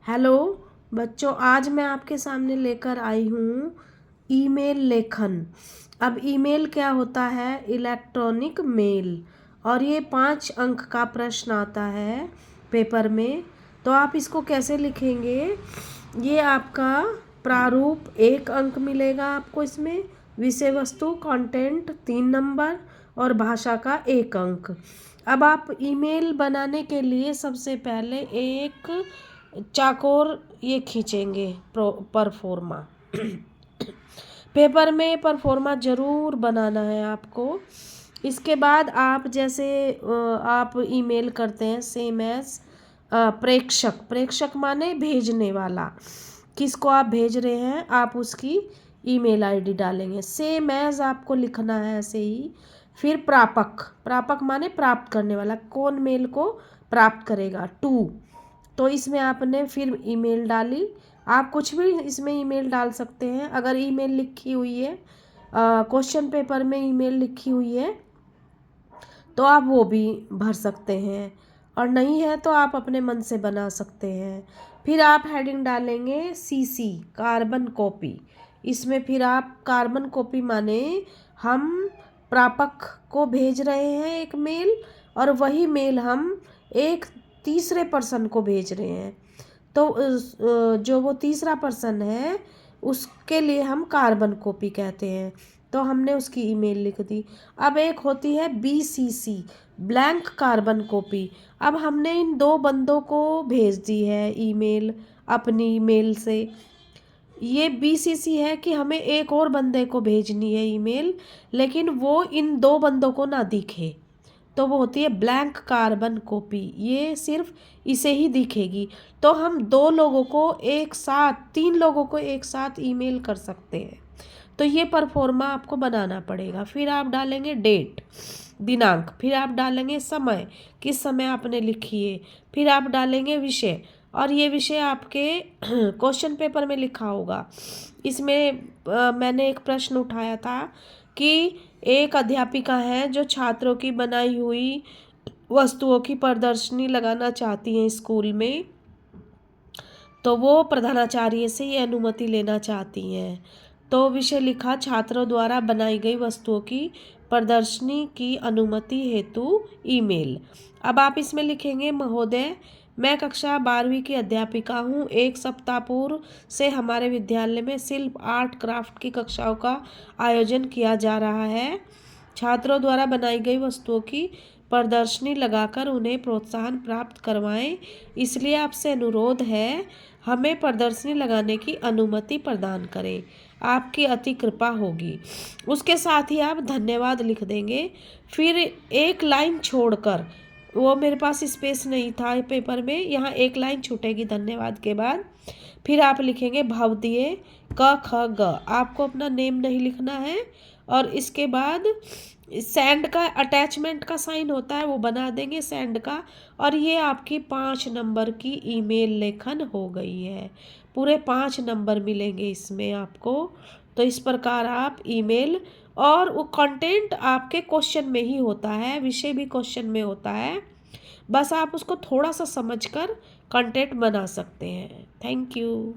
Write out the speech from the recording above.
Hello बच्चों, आज मैं आपके सामने लेकर आई हूँ ईमेल लेखन। अब ईमेल क्या होता है? Electronic mail. और ये 5 अंक का प्रश्न आता है पेपर में। तो आप इसको कैसे लिखेंगे? ये आपका प्रारूप 1 अंक मिलेगा आपको इसमें, विषय वस्तु कंटेंट 3 नंबर और भाषा का 1 अंक। अब आप ईमेल बनाने के लिए सबसे पहले एक चाकोर ये खींचेंगे परफॉर्मा। पेपर में परफॉर्मा ज़रूर बनाना है आपको। इसके बाद आप जैसे आप ईमेल करते हैं सेम एज प्रेषक। प्रेषक माने भेजने वाला, किसको आप भेज रहे हैं आप उसकी ईमेल आईडी डालेंगे। सेम एज आपको लिखना है ऐसे ही। फिर प्रापक, प्रापक माने प्राप्त करने वाला, कौन मेल को प्राप्त करेगा, टू। तो इसमें आपने फिर ईमेल डाली। आप कुछ भी इसमें ईमेल डाल सकते हैं। अगर ईमेल लिखी हुई है, क्वेश्चन पेपर में ईमेल लिखी हुई है तो आप वो भी भर सकते हैं, और नहीं है तो आप अपने मन से बना सकते हैं। फिर आप हेडिंग डालेंगे सीसी, कार्बन कॉपी। इसमें फिर आप कार्बन कॉपी माने हम प्रापक को भेज रहे हैं एक मेल, और वही मेल हम एक तीसरे पर्सन को भेज रहे हैं। तो जो वो तीसरा पर्सन है उसके लिए हम कार्बन कॉपी कहते हैं। तो हमने उसकी ईमेल लिख दी। अब एक होती है बीसीसी, ब्लैंक कार्बन कॉपी। अब हमने इन 2 बंदों को भेज दी है ईमेल अपनी ईमेल से। ये बीसीसी है कि हमें एक और बंदे को भेजनी है ईमेल, लेकिन वो इन 2 बंदों को ना दिखे, तो वो होती है ब्लैंक कार्बन कॉपी। ये सिर्फ इसे ही दिखेगी। तो हम 2 लोगों को एक साथ, 3 लोगों को एक साथ ईमेल कर सकते हैं। तो ये परफॉर्मा आपको बनाना पड़ेगा। फिर आप डालेंगे डेट, दिनांक। फिर आप डालेंगे समय, किस समय आपने लिखी है। फिर आप डालेंगे विषय, और ये विषय आपके क्वेश्चन पेपर में लिखा होगा। इसमें मैंने एक प्रश्न उठाया था कि एक अध्यापिका है जो छात्रों की बनाई हुई वस्तुओं की प्रदर्शनी लगाना चाहती हैं स्कूल में। तो वो प्रधानाचार्य से ये अनुमति लेना चाहती हैं। तो विषय लिखा छात्रों द्वारा बनाई गई वस्तुओं की प्रदर्शनी की अनुमति हेतु ईमेल। अब आप इसमें लिखेंगे महोदय, मैं कक्षा 12वीं की अध्यापिका हूँ। 1 सप्ताह पूर्व से हमारे विद्यालय में शिल्प आर्ट क्राफ्ट की कक्षाओं का आयोजन किया जा रहा है। छात्रों द्वारा बनाई गई वस्तुओं की प्रदर्शनी लगाकर उन्हें प्रोत्साहन प्राप्त करवाएं, इसलिए आपसे अनुरोध है हमें प्रदर्शनी लगाने की अनुमति प्रदान करें, आपकी अति कृपा होगी। उसके साथ ही आप धन्यवाद लिख देंगे। फिर एक लाइन छोड़कर, वो मेरे पास स्पेस नहीं था पेपर में, यहाँ एक लाइन छूटेगी धन्यवाद के बाद। फिर आप लिखेंगे भवदीय क ख ग। आपको अपना नेम नहीं लिखना है। और इसके बाद सेंड का अटैचमेंट का साइन होता है वो बना देंगे सेंड का। और ये आपकी 5 नंबर की ईमेल लेखन हो गई है। पूरे 5 नंबर मिलेंगे इसमें आपको। तो इस प्रकार आप ईमेल, और वो कंटेंट आपके क्वेश्चन में ही होता है, विषय भी क्वेश्चन में होता है। बस आप उसको थोड़ा सा समझकर कंटेंट बना सकते हैं। Thank you.